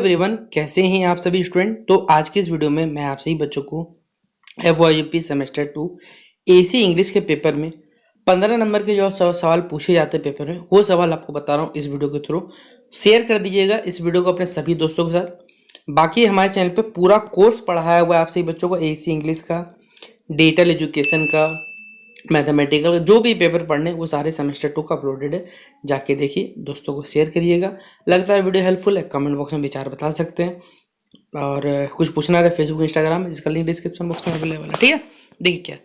Everyone, कैसे हैं आप सभी स्टूडेंट। तो आज के इस वीडियो में मैं आप सभी बच्चों को FYP सेमेस्टर 2 AC इंग्लिश के पेपर में 15 नंबर के जो सवाल पूछे जाते हैं पेपर में, वो सवाल आपको बता रहा हूँ इस वीडियो के थ्रू। शेयर कर दीजिएगा इस वीडियो को अपने सभी दोस्तों के साथ। बाकी हमारे चैनल पे पूरा कोर्स पढ़ाया हुआ है आप सभी बच्चों को, AC इंग्लिश का, डिजिटल एजुकेशन का, मैथमेटिकल, जो भी पेपर पढ़ने वो सारे सेमेस्टर 2 का अपलोडेड है, जाके देखिए, दोस्तों को शेयर करिएगा। लगता है वीडियो हेल्पफुल है, कमेंट बॉक्स में विचार बता सकते हैं। और कुछ पूछना रहे फेसबुक इंस्टाग्राम में, जिसका लिंक डिस्क्रिप्शन बॉक्स में अवेलेबल है। ठीक है, देखिए क्या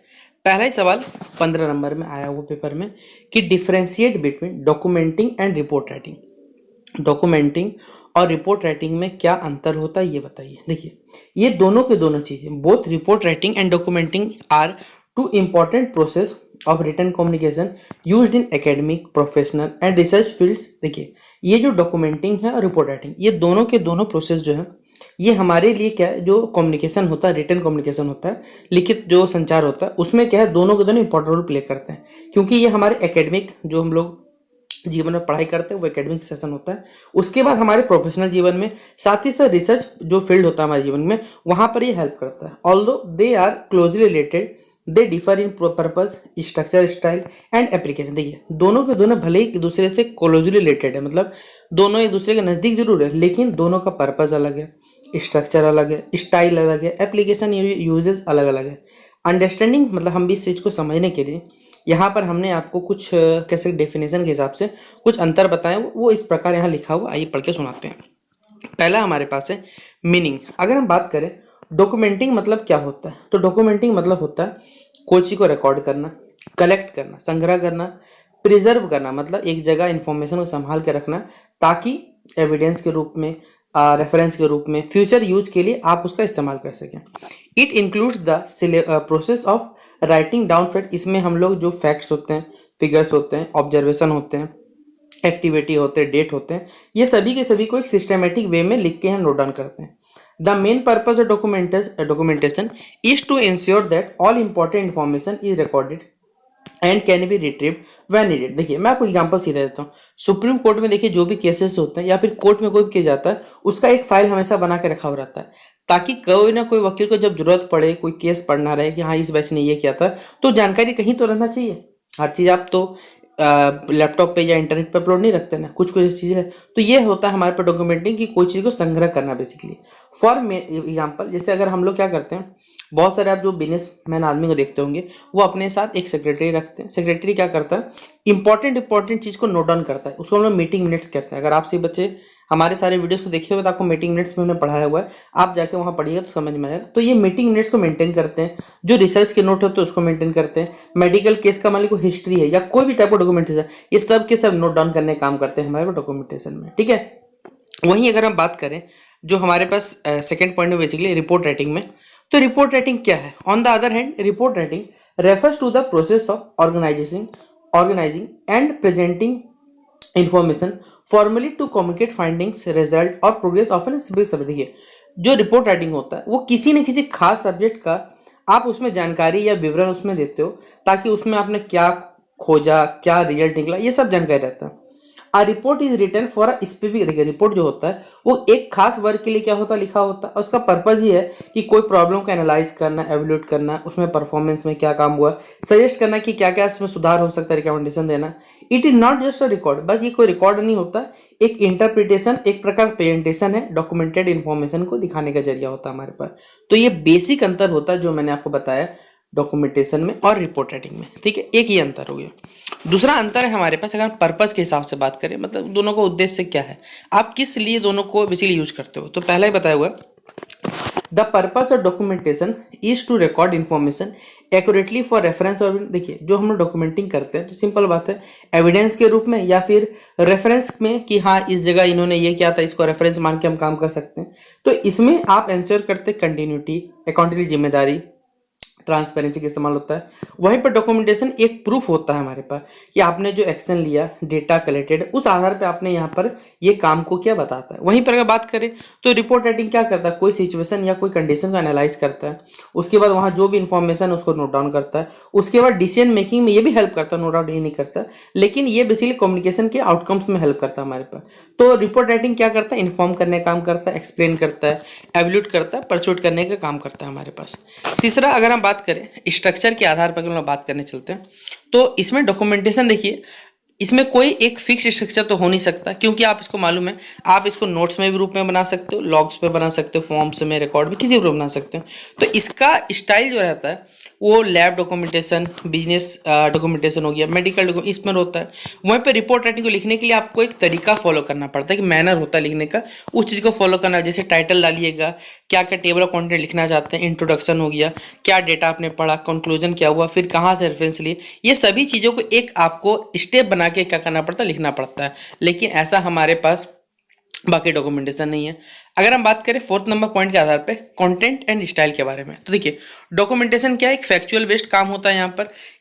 पहला ही सवाल 15 नंबर में आया हुआ पेपर में कि differentiate between documenting and report writing. Documenting और रिपोर्ट राइटिंग में क्या अंतर होता है ये बताइए। देखिए, ये दोनों के दोनों चीज़ें, both report writing and documenting are two important process of written communication used in academic, professional and research fields. देखिए, ये जो डॉक्यूमेंटिंग है और रिपोर्ट राइटिंग, ये दोनों के दोनों प्रोसेस जो है, ये हमारे लिए क्या है, जो कम्युनिकेशन होता है, रिटन कम्युनिकेशन होता है, लिखित जो संचार होता है, उसमें क्या है, दोनों के दोनों इंपॉर्टेंट रोल प्ले करते हैं। क्योंकि ये हमारे एकेडमिक जो हम लोग जीवन में पढ़ाई करते हैं वो एकेडमिक सेशन होता है। उसके बाद हमारे प्रोफेशनल जीवन में, साथ ही साथ रिसर्च जो फील्ड होता है हमारे जीवन में, वहाँ पर ये हेल्प करता है। Although they are closely related, they differ in purpose, structure, style and application. देखिए, दोनों के दोनों भले ही एक दूसरे से क्लोजली रिलेटेड है, मतलब दोनों एक दूसरे के नज़दीक जरूर है, लेकिन दोनों का पर्पस अलग है, स्ट्रक्चर अलग है, स्टाइल अलग है, एप्लीकेशन यूजेस अलग अलग है। अंडरस्टैंडिंग मतलब हम भी इस चीज़ को समझने के लिए यहाँ पर हमने आपको कुछ कैसे डेफिनेशन के हिसाब से कुछ अंतर बताए, वो इस प्रकार यहाँ लिखा हुआ, आइए पढ़ के सुनाते हैं। पहला हमारे पास है मीनिंग। अगर हम बात करें डॉक्यूमेंटिंग मतलब क्या होता है, तो डॉक्यूमेंटिंग मतलब होता है कोई चीज़ को रिकॉर्ड करना, कलेक्ट करना, संग्रह करना, प्रिजर्व करना, मतलब एक जगह इंफॉर्मेशन को संभाल के रखना, ताकि एविडेंस के रूप में, रेफरेंस के रूप में, फ्यूचर यूज के लिए आप उसका इस्तेमाल कर सकें। It includes the process of writing down fact. इसमें हम लोग जो फैक्ट्स होते हैं, फिगर्स होते हैं, ऑब्जर्वेशन होते हैं, एक्टिविटी होते हैं, डेट होते हैं, ये सभी के सभी को एक सिस्टमेटिक वे में लिख के हम नोट डाउन करते हैं। The main purpose of documentation is to ensure that all important information is recorded and can be retrieved when needed. देखिए, मैं आपको एग्जांपल सीधा देता हूँ। सुप्रीम कोर्ट में देखिए, जो भी केसेस होते हैं या फिर कोर्ट में कोई भी केस जाता है, उसका एक फाइल हमेशा बना के रखा हुआ रहता है, ताकि कोई ना कोई वकील को जब जरूरत पड़े, कोई केस पढ़ना रहे कि हाँ इस बैच ने ये किया था, तो जानकारी कहीं तो रहना चाहिए। हर चीज़ आप तो लैपटॉप पे या इंटरनेट पे अपलोड नहीं रखते ना, कुछ कुछ चीज़ें है। तो ये होता है हमारे पे डॉक्यूमेंटिंग की, कोई चीज़ को संग्रह करना बेसिकली। फॉर एग्जाम्पल, जैसे अगर हम लोग क्या करते हैं, बहुत सारे आप जो बिजनेसमैन आदमी को देखते होंगे, वो अपने साथ एक सेक्रेटरी रखते हैं। सेक्रेटरी क्या करता है, इंपॉर्टेंट चीज़ को नोट डाउन करता है, उसको हम लोग मीटिंग मिनट्स कहते हैं। अगर आप सभी बच्चे हमारे सारे वीडियोस को देखे हुए तो आपको मीटिंग मिनट्स में हमने पढ़ाया हुआ है, आप जाके वहाँ पढ़िएगा तो समझ में आएगा। तो ये मीटिंग मिनट्स को मेंटेन करते हैं, जो रिसर्च के नोट होते हैं उसको मेंटेन करते हैं, मेडिकल केस का मान लीजिए हिस्ट्री है या कोई भी टाइप ऑफ डॉक्यूमेंटेशन, ये सब के सब नोट डाउन करने का काम करते हैं हमारे डॉक्यूमेंटेशन में। ठीक है, वहीं अगर हम बात करें जो हमारे पास सेकेंड पॉइंट में बेसिकली रिपोर्ट राइटिंग में, तो रिपोर्ट राइटिंग क्या है। On the other hand, report writing refers to the process of organizing and presenting information formally to communicate findings, result और progress of an specific subject. देखिए, जो report writing होता है वो किसी न किसी खास सब्जेक्ट का आप उसमें जानकारी या विवरण उसमें देते हो, ताकि उसमें आपने क्या खोजा, क्या रिजल्ट निकला, ये सब जानकारी रहता है। A report is written for a specific, देखिए रिपोर्ट जो होता है वो एक खास वर्क के लिए क्या होता है, लिखा होता है, और उसका पर्पज ये है कि कोई प्रॉब्लम को एनालाइज करना, एवेल्यूट करना, उसमें परफॉर्मेंस में क्या काम हुआ, सजेस्ट करना कि क्या क्या इसमें सुधार हो सकता है, रिकमेंडेशन देना। It is not just a record, बस ये कोई रिकॉर्ड नहीं होता, एक इंटरप्रिटेशन, एक प्रकार प्रेजेंटेशन है, डॉक्यूमेंटेड इन्फॉर्मेशन को दिखाने का जरिया होता है हमारे पास। तो ये बेसिक अंतर होता है जो मैंने आपको बताया डॉक्यूमेंटेशन में और रिपोर्ट राइटिंग में। ठीक है, एक ही अंतर हो गया। दूसरा अंतर है हमारे पास, अगर पर्पज के हिसाब से बात करें, मतलब दोनों का उद्देश्य क्या है, आप किस लिए दोनों को बेसिकली यूज करते हो। तो पहला ही बताया हुआ, the purpose of documentation is to record information accurately for reference. और देखिए, जो हम लोग डॉक्यूमेंटिंग करते हैं तो सिंपल बात है, एविडेंस के रूप में या फिर रेफरेंस में कि हाँ इस जगह इन्होंने ये किया था, इसको रेफरेंस मान के हम काम कर सकते हैं। तो इसमें आप इंश्योर करते हैं कंटिन्यूटी, अकाउंटेबिलिटी, जिम्मेदारी, ट्रांसपेरेंसी का इस्तेमाल होता है। वहीं पर डॉक्यूमेंटेशन एक प्रूफ होता है हमारे पास कि आपने जो एक्शन लिया, डेटा कलेक्टेड, उस आधार पे आपने यहाँ पर ये काम को क्या बताता है। वहीं पर अगर बात करें तो रिपोर्ट राइटिंग क्या करता है, कोई सिचुएशन या कोई कंडीशन को एनालाइज करता है, उसके बाद वहाँ जो भी इंफॉर्मेशन उसको नोट डाउन करता है, उसके बाद डिसीजन मेकिंग में ये भी हेल्प करता है, नो डाउट ये नहीं करता, लेकिन ये बेसिकली कम्युनिकेशन के आउटकम्स में हेल्प करता है हमारे पास। तो रिपोर्ट राइटिंग क्या करता है, इन्फॉर्म करने का काम करता है, एक्सप्लेन करता है, एवल्यूट करता है, परसूट करने का काम करता है हमारे पास। तीसरा अगर हम बात करें स्ट्रक्चर के आधार पर, अगर हम बात करने चलते हैं तो इसमें डॉक्यूमेंटेशन देखिए, इसमें कोई एक फिक्स स्ट्रक्चर तो हो नहीं सकता, क्योंकि आप इसको मालूम है, आप इसको नोट्स में भी रूप में बना सकते हो, लॉग्स पे बना सकते हो, फॉर्म्स में, रिकॉर्ड में, किसी भी रूप में बना सकते हो। तो इसका स्टाइल जो रहता है वो लैब डॉक्यूमेंटेशन, बिजनेस डॉक्यूमेंटेशन हो गया, मेडिकल इसमें होता है। वहीं पे रिपोर्ट राइटिंग को लिखने के लिए आपको एक तरीका फॉलो करना पड़ता है, कि मैनर होता है लिखने का, उस चीज़ को फॉलो करना है। जैसे टाइटल डालिएगा, क्या क्या टेबल ऑफ कंटेंट लिखना चाहते हैं, इंट्रोडक्शन हो गया, क्या डेटा आपने पढ़ा, कंक्लूजन क्या हुआ, फिर कहाँ से रेफरेंस लिए, ये सभी चीज़ों को एक आपको स्टेप बना के क्या करना पड़ता है, लिखना पड़ता है। लेकिन ऐसा हमारे पास बाकी डॉक्यूमेंटेशन नहीं है। अगर हम बात करें फोर्थ नंबर पॉइंट के आधार पे कंटेंट एंड स्टाइल के बारे में, तो देखिए डॉक्यूमेंटेशन क्या है, एक फैक्चुअल बेस्ड काम होता है।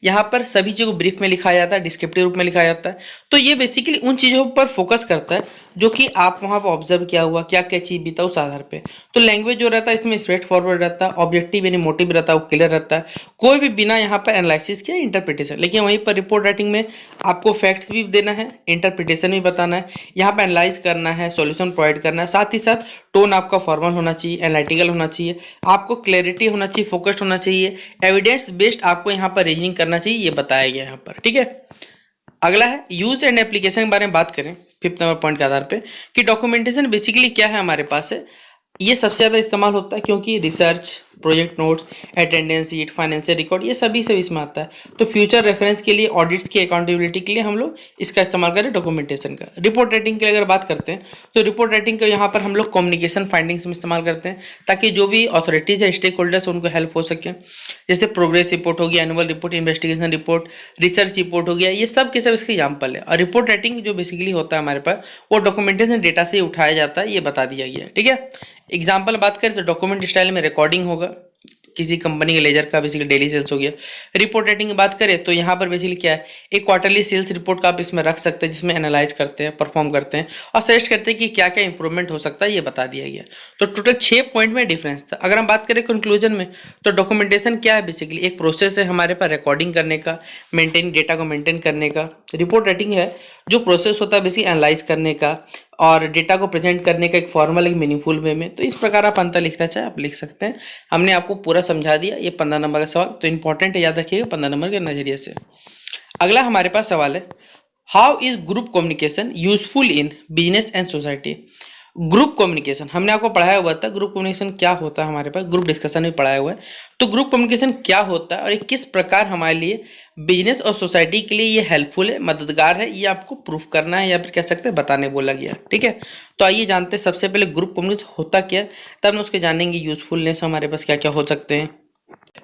यहाँ पर सभी चीज़ों को ब्रीफ में लिखा जाता है, डिस्क्रिप्टिव रूप में लिखा जाता है। तो ये बेसिकली उन चीज़ों पर फोकस करता है जो कि आप वहाँ पर ऑब्जर्व किया हुआ, क्या क्या चीज़ बीता उस आधार पे। तो लैंग्वेज जो रहता है इसमें स्ट्रेट फॉरवर्ड रहता है, ऑब्जेक्टिव यानी मोटिव रहता है, वो क्लियर रहता है, कोई भी बिना यहाँ पर एनालिसिस किया इंटरप्रिटेशन। लेकिन वहीं पर रिपोर्ट राइटिंग में आपको फैक्ट्स भी देना है, इंटरप्रिटेशन भी बताना है, यहाँ पर एनालाइज करना है, सॉल्यूशन प्रोवाइड करना है, साथ ही साथ टोन आपका फॉर्मल होना चाहिए, एनालिटिकल होना चाहिए, आपको क्लैरिटी होना चाहिए, फोकस्ड होना चाहिए, एविडेंस बेस्ड आपको यहाँ पर रीजनिंग करना चाहिए, ये बताया गया यहाँ पर। ठीक है, अगला है यूज एंड एप्लीकेशन के बारे में बात करें फिफ्थ नंबर पॉइंट के आधार पे, कि डॉक्यूमेंटेशन बेसिकली क्या है हमारे पास है। ये सबसे ज़्यादा इस्तेमाल होता है क्योंकि research, project notes, attendance sheet, financial record, ये सभी सब इसमें आता है। तो फ्यूचर रेफरेंस के लिए, ऑडिट्स की अकाउंटेबिलिटी के लिए हम लोग इसका इस्तेमाल करें डॉक्यूमेंटेशन का। रिपोर्ट राइटिंग के लिए अगर बात करते हैं तो रिपोर्ट राइटिंग का यहाँ पर हम लोग कम्युनिकेशन फाइंडिंग्स में इस्तेमाल करते हैं, ताकि जो भी अथॉरिटीज है, स्टेक होल्डर्स, उनको हेल्प हो सके। जैसे प्रोग्रेस रिपोर्ट हो गया, annual report, investigation report, research report हो गया, ये सब के सब इसके एग्जाम्पल है। और रिपोर्ट राइटिंग जो बेसिकली होता है हमारे पास, वो डॉक्यूमेंटेशन डेटा से उठाया जाता है, ये बता दिया गया है। ठीक है, एग्जाम्पल बात करें तो डॉक्यूमेंट स्टाइल में रिकॉर्डिंग होगा, किसी कंपनी के लेजर का बेसिकली डेली सेल्स हो गया। रिपोर्ट राइटिंग की बात करें तो यहाँ पर बेसिकली क्या है, एक क्वार्टरली सेल्स रिपोर्ट का आप इसमें रख सकते हैं, जिसमें एनालाइज करते हैं, परफॉर्म करते हैं और सजेस्ट करते हैं कि क्या क्या इंप्रूवमेंट हो सकता है, ये बता दिया गया। तो टोटल 6 पॉइंट में डिफरेंस था। अगर हम बात करें कंक्लूजन में, तो डॉक्यूमेंटेशन क्या है, बेसिकली एक प्रोसेस है हमारे पास रिकॉर्डिंग करने का, मेंटेन डेटा को मेंटेन करने का। रिपोर्ट राइटिंग है जो प्रोसेस होता है बेसिकली एनालाइज करने का और डेटा को प्रेजेंट करने का, एक फॉर्मल, एक मीनिंगफुल वे में। तो इस प्रकार आप अंतर लिखना चाहे आप लिख सकते हैं। हमने आपको पूरा समझा दिया। ये 15 नंबर का सवाल तो इंपॉर्टेंट है, याद रखिएगा 15 नंबर के नजरिए से। अगला हमारे पास सवाल है, how is group communication useful in business and society. Group communication हमने आपको पढ़ाया हुआ था, ग्रुप कम्युनिकेशन क्या होता है, हमारे पास ग्रुप डिस्कशन में पढ़ाया हुआ है। तो ग्रुप कम्युनिकेशन क्या होता है और ये किस प्रकार हमारे लिए बिजनेस और सोसाइटी के लिए ये हेल्पफुल है, मददगार है, ये आपको प्रूफ करना है या फिर कह सकते हैं बताने बोला गया। ठीक है, तो आइए जानते हैं सबसे पहले ग्रुप कम्युनिकेशन होता क्या है, तब हम उसके जानेंगे यूजफुलनेस हमारे पास क्या क्या हो सकते हैं।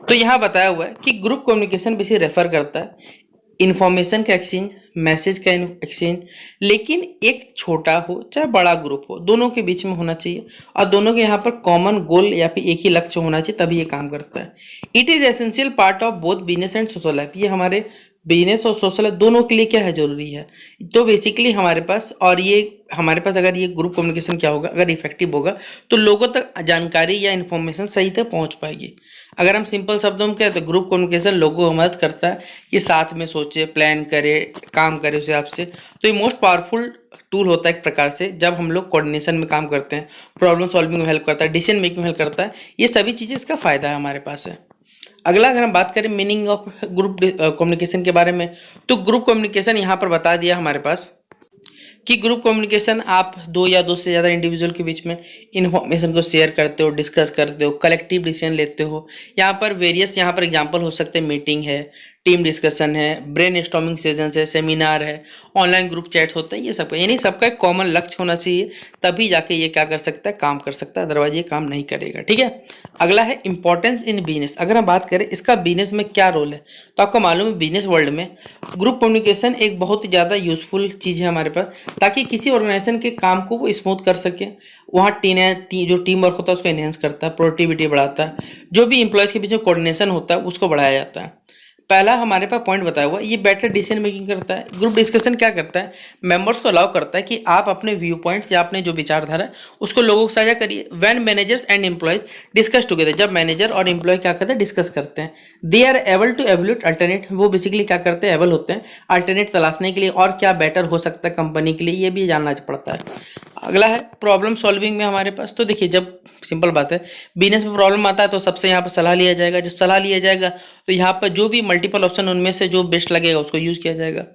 तो यहाँ बताया हुआ है कि ग्रुप कम्युनिकेशन बेसिकली रेफर करता है इंफॉर्मेशन का एक्सचेंज, मैसेज का एक्सचेंज, लेकिन एक छोटा हो चाहे बड़ा ग्रुप हो, दोनों के बीच में होना चाहिए और दोनों के यहाँ पर कॉमन गोल या फिर एक ही लक्ष्य होना चाहिए, तभी ये काम करता है। It is essential part of both business and social life. ये हमारे बिजनेस और सोशल लाइफ दोनों के लिए क्या है, जरूरी है। तो बेसिकली हमारे पास, और ये हमारे पास अगर ये ग्रुप कम्युनिकेशन क्या होगा, अगर इफेक्टिव होगा तो लोगों तक जानकारी या इन्फॉर्मेशन सही तक पहुँच पाएगी। अगर हम सिंपल शब्दों में कहें तो ग्रुप कम्युनिकेशन लोगों को मदद करता है कि साथ में सोचे, प्लान करे, काम करे उस हिसाब से। तो ये मोस्ट पावरफुल टूल होता है एक प्रकार से, जब हम लोग कोऑर्डिनेशन में काम करते हैं, प्रॉब्लम सॉल्विंग में हेल्प करता है, डिसीजन मेकिंग में हेल्प करता है। ये सभी चीज़ें इसका फायदा है हमारे पास है। अगला अगर हम बात करें मीनिंग ऑफ ग्रुप कम्युनिकेशन के बारे में, तो ग्रुप कम्युनिकेशन यहाँ पर बता दिया हमारे पास कि ग्रुप कम्युनिकेशन आप दो या दो से ज़्यादा इंडिविजुअल के बीच में इन्फॉर्मेशन को शेयर करते हो, डिस्कस करते हो, कलेक्टिव डिसीजन लेते हो। यहाँ पर वेरियस यहाँ पर एग्जांपल हो सकते हैं, मीटिंग है, टीम डिस्कशन है, ब्रेन स्टॉर्मिंग सेशंस है, सेमिनार है, ऑनलाइन ग्रुप चैट होता है, ये सब यानी सबका एक कॉमन लक्ष्य होना चाहिए, तभी जाके ये क्या कर सकता है, काम कर सकता है, अदरवाइज ये काम नहीं करेगा। ठीक है, अगला है इंपॉर्टेंस इन बिजनेस। अगर हम बात करें इसका बिजनेस में क्या रोल है, तो आपको मालूम है बिजनेस वर्ल्ड में ग्रुप कम्युनिकेशन एक बहुत ही ज़्यादा यूजफुल चीज़ है हमारे पास, ताकि किसी ऑर्गेनाइजेशन के काम को वो स्मूथ कर सके। वहाँ जो टीम वर्क होता है उसको एनहेंस करता है, प्रोडक्टिविटी बढ़ाता है, जो भी इंप्लॉयज़ के बीच में कोऑर्डिनेशन होता है उसको बढ़ाया जाता है। पहला हमारे पास पॉइंट बताया हुआ, ये बेटर डिसीजन मेकिंग करता है। ग्रुप डिस्कशन क्या करता है, मेंबर्स को अलाउ करता है कि आप अपने व्यू पॉइंट्स या अपने जो विचारधारा है उसको लोगों को साझा करिए। When managers and employees discuss together, जब मैनेजर और एम्प्लॉय क्या करते हैं, डिस्कस करते हैं, they are able to evaluate alternate, वो बेसिकली क्या करते हैं, एबल होते हैं अल्टरनेट तलाशने के लिए और क्या बेटर हो सकता है कंपनी के लिए, ये भी जानना पड़ता है। अगला है प्रॉब्लम सॉल्विंग में हमारे पास, तो देखिए जब सिंपल बात है बिजनेस में प्रॉब्लम आता है तो सबसे यहाँ पर सलाह लिया जाएगा, जब सलाह लिया जाएगा तो यहाँ पर जो भी मल्टीपल ऑप्शन उनमें से जो बेस्ट लगेगा उसको यूज किया जाएगा।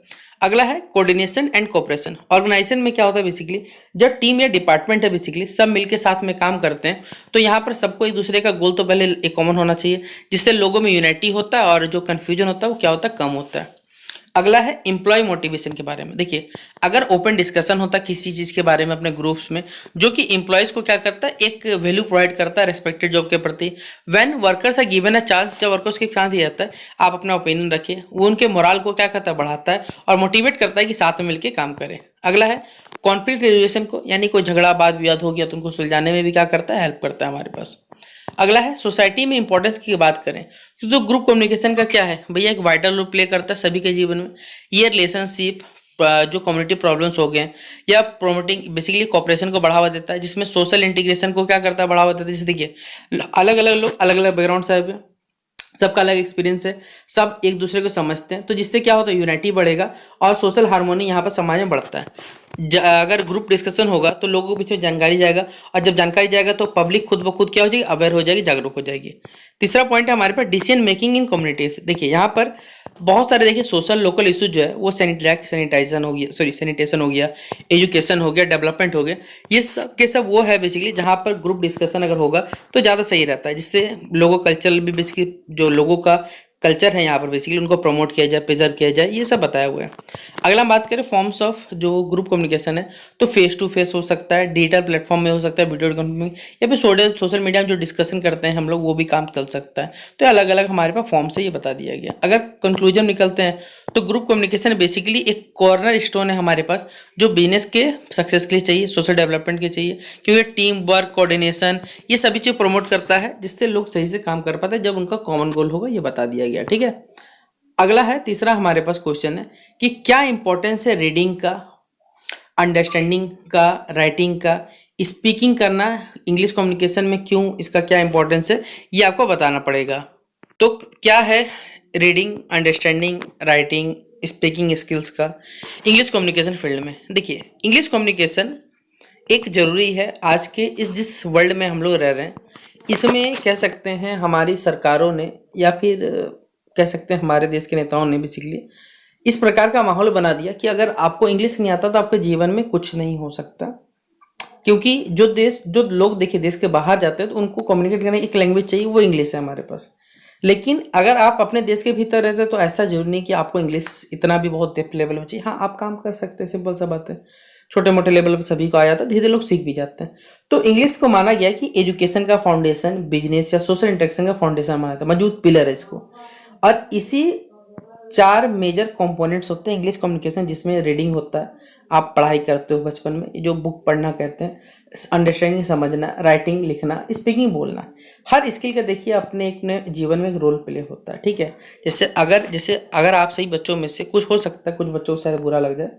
अगला है कोऑर्डिनेशन एंड कोऑपरेशन। ऑर्गेनाइजेशन में क्या होता है, बेसिकली जब टीम या डिपार्टमेंट है बेसिकली सब मिलकर साथ में काम करते हैं, तो यहाँ पर सबको एक दूसरे का गोल तो पहले एक कॉमन होना चाहिए, जिससे लोगों में यूनिटी होता है और जो कन्फ्यूजन होता है वो क्या होता है, कम होता है। अगला है एम्प्लॉय मोटिवेशन के बारे में। देखिए अगर ओपन डिस्कशन होता है किसी चीज़ के बारे में अपने ग्रुप्स में, जो कि एम्प्लॉयज़ को क्या करता है, एक वैल्यू प्रोवाइड करता है रेस्पेक्टेड जॉब के प्रति। When workers are given a chance, जब वर्कर्स को एक चांस दिया जाता है आप अपना ओपिनियन रखिए, वो उनके मोराल को क्या करता है, बढ़ाता है और मोटिवेट करता है कि साथ में मिलकर काम करें। अगला है कॉन्फ्लिक्ट रेजोल्यूशन को, यानी कोई झगड़ा वाद विवाद हो गया तो उनको सुलझाने में भी क्या करता है, हेल्प करता है हमारे पास। अगला है सोसाइटी में इंपॉर्टेंस की बात करें तो ग्रुप कम्युनिकेशन का क्या है भैया, एक वाइटल रोल प्ले करता है सभी के जीवन में। ये रिलेशनशिप जो कम्युनिटी प्रॉब्लम्स हो गए या प्रोमोटिंग बेसिकली कॉपरेशन को बढ़ावा देता है, जिसमें सोशल इंटीग्रेशन को क्या करता है, बढ़ावा देता है। जैसे देखिए अलग अलग लोग अलग अलग बैकग्राउंड से आए, सबका अलग एक्सपीरियंस है, सब एक दूसरे को समझते हैं, तो जिससे क्या होता है, यूनिटी बढ़ेगा और सोशल हार्मोनी यहाँ पर समाज में बढ़ता है। अगर ग्रुप डिस्कशन होगा तो लोगों के पीछे जानकारी जाएगा, और जब जानकारी जाएगा तो पब्लिक खुद ब खुद क्या हो जाएगी, अवेयर हो जाएगी, जागरूक हो जाएगी। तीसरा पॉइंट है हमारे पास डिसीजन मेकिंग इन कम्युनिटीज। देखिए यहाँ पर बहुत सारे देखिए सोशल लोकल इशूज जो है वो सैनिटाइजेशन हो गया, सॉरी सैनिटेशन हो गया, एजुकेशन हो गया, डेवलपमेंट हो गया, ये सब के सब वो है बेसिकली जहाँ पर ग्रुप डिस्कशन अगर होगा तो ज़्यादा सही रहता है, जिससे लोगों कल्चरल भी बेसिकली जो लोगों का कल्चर है यहाँ पर बेसिकली उनको प्रमोट किया जाए, प्रिजर्व किया जाए, ये सब बताया हुआ है। अगला हम बात करें फॉर्म्स ऑफ जो ग्रुप कम्युनिकेशन है, तो फेस टू फेस हो सकता है, डिजिटल प्लेटफॉर्म में हो सकता है, वीडियो कॉन्फ्रेंसिंग, या फिर सोशल मीडिया में जो डिस्कशन करते हैं हम लोग वो भी काम चल सकता है। तो अलग अलग हमारे पास फॉर्म से ये बता दिया गया। अगर कंक्लूजन निकलते हैं तो ग्रुप कम्युनिकेशन बेसिकली एक कॉर्नर स्टोन है हमारे पास, जो बिजनेस के सक्सेस के लिए चाहिए, सोशल डेवलपमेंट के चाहिए, क्योंकि टीम वर्क, कोऑर्डिनेशन, ये सभी चीज़ प्रमोट करता है, जिससे लोग सही से काम कर पाते हैं जब उनका कॉमन गोल होगा, ये बता दिया गया। ठीक है, अगला है तीसरा हमारे पास क्वेश्चन है कि क्या इंपॉर्टेंस है रीडिंग का, अंडरस्टैंडिंग का, राइटिंग का, स्पीकिंग करना इंग्लिश कम्युनिकेशन में, क्यों इसका क्या इंपॉर्टेंस है, ये आपको बताना पड़ेगा। तो क्या है reading, understanding, writing, speaking skills का इंग्लिश कम्युनिकेशन फील्ड में। देखिए इंग्लिश कम्युनिकेशन एक ज़रूरी है आज के इस जिस वर्ल्ड में हम लोग रह रहे हैं, इसमें कह सकते हैं हमारी सरकारों ने या फिर कह सकते हैं हमारे देश के नेताओं ने बेसिकली इस प्रकार का माहौल बना दिया कि अगर आपको इंग्लिश नहीं आता तो आपके जीवन में कुछ नहीं हो सकता। क्योंकि जो लोग देखिए देश के बाहर जाते हैं तो उनको कम्युनिकेट करने की एक लैंग्वेज चाहिए, वो इंग्लिश है हमारे पास। लेकिन अगर आप अपने देश के भीतर रहते हैं तो ऐसा जरूरी नहीं कि आपको इंग्लिश इतना भी बहुत डेप्थ लेवल में चाहिए। हाँ, आप काम कर सकते हैं, सिंपल सा बात है, छोटे मोटे लेवल पर सभी को आ जाता है, धीरे धीरे लोग सीख भी जाते हैं। तो इंग्लिश को माना गया कि एजुकेशन का फाउंडेशन, बिजनेस या सोशल इंटरेक्शन का फाउंडेशन माना था, मजबूत पिलर है इसको। और इसी 4 मेजर कंपोनेंट्स होते हैं इंग्लिश कम्युनिकेशन, जिसमें रीडिंग होता है, आप पढ़ाई करते हो बचपन में, जो बुक पढ़ना कहते हैं, अंडरस्टैंडिंग समझना, राइटिंग लिखना, स्पीकिंग बोलना। हर स्किल का देखिए अपने अपने जीवन में एक रोल प्ले होता है। ठीक है, जैसे अगर आप सही बच्चों में से कुछ हो सकता है, कुछ बच्चों को शायद बुरा लग जाए,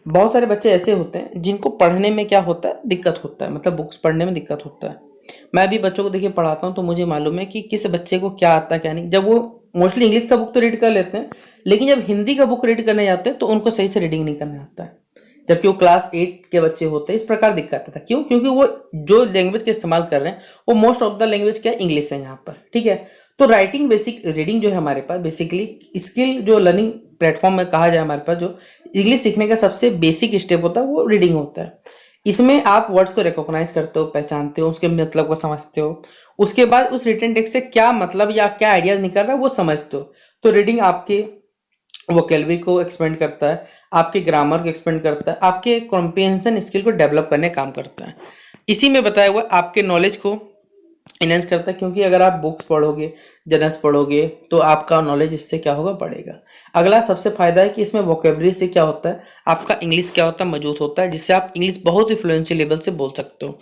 बहुत सारे बच्चे ऐसे होते हैं जिनको पढ़ने में क्या होता है, दिक्कत होता है, मतलब बुक्स पढ़ने में दिक्कत होता है। मैं भी बच्चों को देखिए पढ़ाता हूँ तो मुझे मालूम है कि किस बच्चे को क्या आता है क्या नहीं। जब वो मोस्टली इंग्लिश का बुक तो रीड कर लेते हैं, लेकिन जब हिंदी का बुक रीड करने जाते हैं तो उनको सही से रीडिंग नहीं करना आता है, जबकि वो क्लास 8 के बच्चे होते हैं। इस प्रकार दिक्कत आता है, क्यों? क्योंकि वो जो लैंग्वेज का इस्तेमाल कर रहे हैं वो मोस्ट ऑफ द लैंग्वेज क्या इंग्लिश है यहाँ पर। ठीक है, तो राइटिंग बेसिक रीडिंग जो है हमारे पास बेसिकली स्किल जो लर्निंग प्लेटफॉर्म में कहा जाए हमारे पास, जो इंग्लिश सीखने का सबसे बेसिक स्टेप होता है वो रीडिंग होता है। इसमें आप वर्ड्स को रिकॉग्नाइज करते हो, पहचानते हो, उसके मतलब को समझते हो, उसके बाद उस रिटन टेक्स्ट से क्या मतलब या क्या आइडियाज निकल रहा है वो समझते हो। तो रीडिंग आपके वोकेलरी को एक्सपेंड करता है, आपके ग्रामर को एक्सपेंड करता है, आपके कॉम्प्रिहेंशन स्किल को डेवलप करने का काम करता है। इसी में बताया हुआ आपके नॉलेज को इनहेंस करता है, क्योंकि अगर आप बुक्स पढ़ोगे, जर्नल्स पढ़ोगे, तो आपका नॉलेज इससे क्या होगा, बढ़ेगा। अगला सबसे फायदा है कि इसमें वोकेबलरी से क्या होता है, आपका इंग्लिश क्या होता है, मजबूत होता है, जिससे आप इंग्लिश बहुत ही फ्लुएंसी लेवल से बोल सकते हो।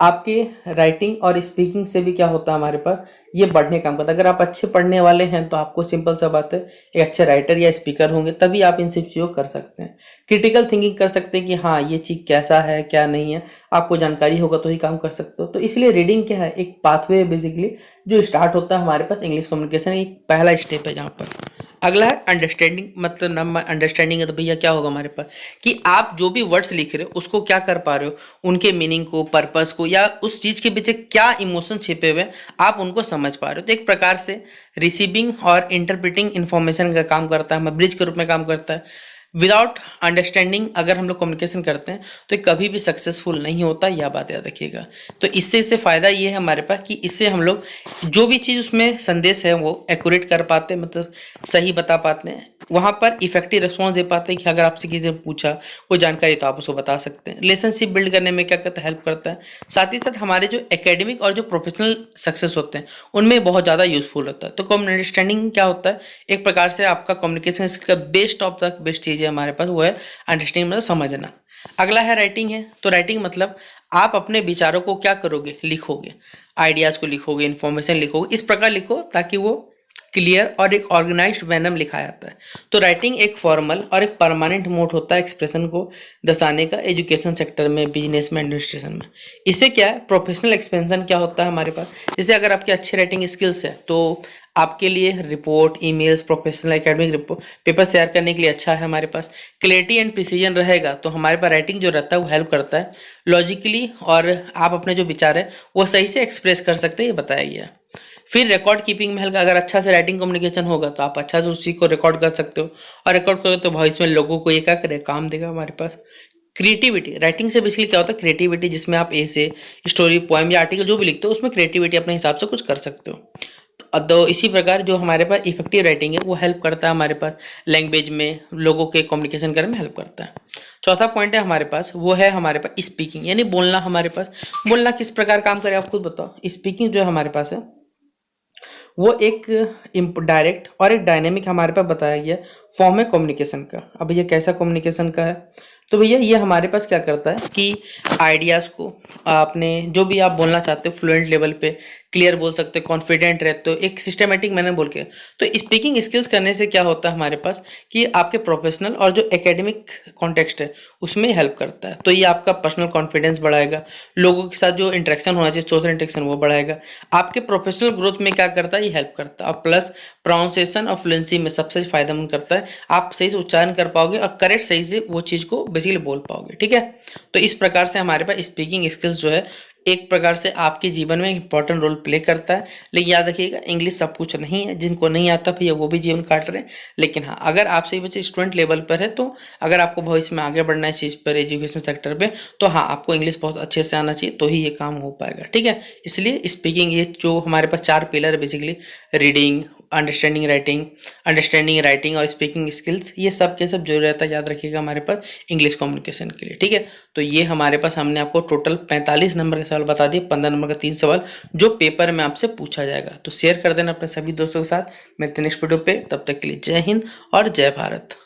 आपके राइटिंग और स्पीकिंग से भी क्या होता है हमारे पास, ये बढ़ने काम करता है। अगर आप अच्छे पढ़ने वाले हैं तो आपको सिंपल सा बात है, एक अच्छे राइटर या स्पीकर होंगे तभी आप इन सब चीज़ों को कर सकते हैं। क्रिटिकल थिंकिंग कर सकते हैं कि हाँ ये चीज़ कैसा है क्या नहीं है, आपको जानकारी होगा तो ही काम कर सकते हो। तो इसलिए रीडिंग क्या है, एक पाथवे है बेसिकली, जो स्टार्ट होता है हमारे पास इंग्लिश कम्युनिकेशन, एक पहला स्टेप है जहाँ पर। अगला है अंडरस्टैंडिंग, मतलब ना अंडरस्टैंडिंग है तो भैया क्या होगा हमारे पास, कि आप जो भी वर्ड्स लिख रहे हो उसको क्या कर पा रहे हो, उनके मीनिंग को, पर्पस को, या उस चीज़ के पीछे क्या इमोशन छिपे हुए हैं आप उनको समझ पा रहे हो। तो एक प्रकार से रिसीविंग और इंटरप्रिटिंग इन्फॉर्मेशन का काम करता है, हमें ब्रिज के रूप में काम करता है। विदाउट अंडरस्टैंडिंग अगर हम लोग कम्युनिकेशन करते हैं तो ये कभी भी सक्सेसफुल नहीं होता, यह बात याद रखिएगा। तो इससे फ़ायदा ये है हमारे पास कि इससे हम लोग जो भी चीज़ उसमें संदेश है वो एक्यूरेट कर पाते हैं, मतलब सही बता पाते हैं, वहाँ पर इफेक्टिव रिस्पॉन्स दे पाते हैं कि अगर आपसे किसी ने पूछा कोई जानकारी तो आप उसको बता सकते हैं। रिलेशनशिप बिल्ड करने में क्या करता है, हेल्प करता है। साथ ही साथ हमारे जो एकेडमिक और जो प्रोफेशनल सक्सेस होते हैं उनमें बहुत ज़्यादा यूजफुल होता है। तो कॉमन अंडरस्टैंडिंग क्या होता है, एक प्रकार से आपका कम्युनिकेशन का बेस्ट ऑफ द बेस्ट चीज़ है हमारे पास, वो है अंडरस्टैंडिंग, मतलब समझना। अगला है राइटिंग है। तो राइटिंग मतलब आप अपने विचारों को क्या करोगे, लिखोगे, आइडियाज़ को लिखोगे, इन्फॉर्मेशन लिखोगे, इस प्रकार लिखो ताकि वो क्लियर और एक ऑर्गेनाइज्ड मैनर में लिखा जाता है। तो राइटिंग एक फॉर्मल और एक परमानेंट मोड होता है एक्सप्रेशन को दर्शाने का, एजुकेशन सेक्टर में, बिजनेस में, एडमिनिस्ट्रेशन में। इससे क्या है, प्रोफेशनल एक्सपेंशन क्या होता है हमारे पास, जैसे अगर आपके अच्छे राइटिंग स्किल्स है तो आपके लिए report, emails, professional academic paper तैयार करने के लिए अच्छा है हमारे पास। क्लैरिटी एंड प्रिसीजन रहेगा तो हमारे पास राइटिंग जो रहता है वो हेल्प करता है लॉजिकली, और आप अपने जो विचार है वो सही से एक्सप्रेस कर सकते हैं, ये बताया गया। फिर रिकॉर्ड कीपिंग में हल्का, अगर अच्छा से राइटिंग कम्युनिकेशन होगा तो आप अच्छा से उसी को रिकॉर्ड कर सकते हो, और रिकॉर्ड करोगे तो वॉइस में लोगों को ये क्या करे, काम देगा हमारे पास। क्रिएटिविटी, राइटिंग से बेसिकली क्या होता है, क्रिएटिविटी, जिसमें आप ऐसे स्टोरी, पोएम या आर्टिकल जो भी लिखते हो उसमें क्रिएटिविटी अपने हिसाब से कुछ कर सकते हो। तो इसी प्रकार जो हमारे पास इफेक्टिव राइटिंग है वो हेल्प करता है हमारे पास लैंग्वेज में, लोगों के कम्युनिकेशन करने में हेल्प करता है। चौथा पॉइंट है हमारे पास, वो है हमारे पास स्पीकिंग, यानी बोलना। हमारे पास बोलना किस प्रकार काम करे आप खुद बताओ। स्पीकिंग जो है हमारे पास है वो एक डायरेक्ट और एक डायनेमिक हमारे पास बताया गया फॉर्म है कम्युनिकेशन का। अब ये कैसा कम्युनिकेशन का है, तो भैया ये हमारे पास क्या करता है कि आइडियाज़ को आपने जो भी आप बोलना चाहते हो फ्लुएंट लेवल पे क्लियर बोल सकते हो, कॉन्फिडेंट रहते हो, एक सिस्टमेटिक मैनर बोल के। तो स्पीकिंग स्किल्स करने से क्या होता है हमारे पास कि आपके प्रोफेशनल और जो एकेडमिक कॉन्टेक्स्ट है उसमें हेल्प करता है। तो ये आपका पर्सनल कॉन्फिडेंस बढ़ाएगा, लोगों के साथ जो इंटरेक्शन होना चाहिए, सोशल इंटरेक्शन, वो बढ़ाएगा। आपके प्रोफेशनल ग्रोथ में क्या करता है, ये हेल्प करता है। और प्लस प्रोनाउंसिएशन और फ्लुएंसी में सबसे फायदेमंद करता है, आप सही से उच्चारण कर पाओगे और करेक्ट सही से वो चीज़ को बेसिकली बोल पाओगे। ठीक है, तो इस प्रकार से हमारे पास स्पीकिंग स्किल्स जो है एक प्रकार से आपके जीवन में इंपॉर्टेंट रोल प्ले करता है। लेकिन याद रखिएगा इंग्लिश सब कुछ नहीं है, जिनको नहीं आता भैया वो भी जीवन काट रहे हैं। लेकिन हाँ, अगर आप सही बच्चे स्टूडेंट लेवल पर है तो अगर आपको भविष्य में आगे बढ़ना है इस चीज़ पर, एजुकेशन सेक्टर पे, तो हाँ आपको इंग्लिश बहुत अच्छे से आना चाहिए तो ही ये काम हो पाएगा। ठीक है, इसलिए स्पीकिंग, ये जो हमारे पास 4 पिलर है बेसिकली, रीडिंग, अंडरस्टैंडिंग राइटिंग और स्पीकिंग स्किल्स, ये सब के सब जरूरी रहता है, याद रखिएगा हमारे पास इंग्लिश कम्युनिकेशन के लिए। ठीक है, तो ये हमारे पास हमने आपको टोटल 45 नंबर के सवाल बता दिए, 15 नंबर का 3 सवाल जो पेपर में आपसे पूछा जाएगा। तो शेयर कर देना अपने सभी दोस्तों के साथ। मिलते हैं नेक्स्ट वीडियो पे, तब तक के लिए जय हिंद और जय भारत।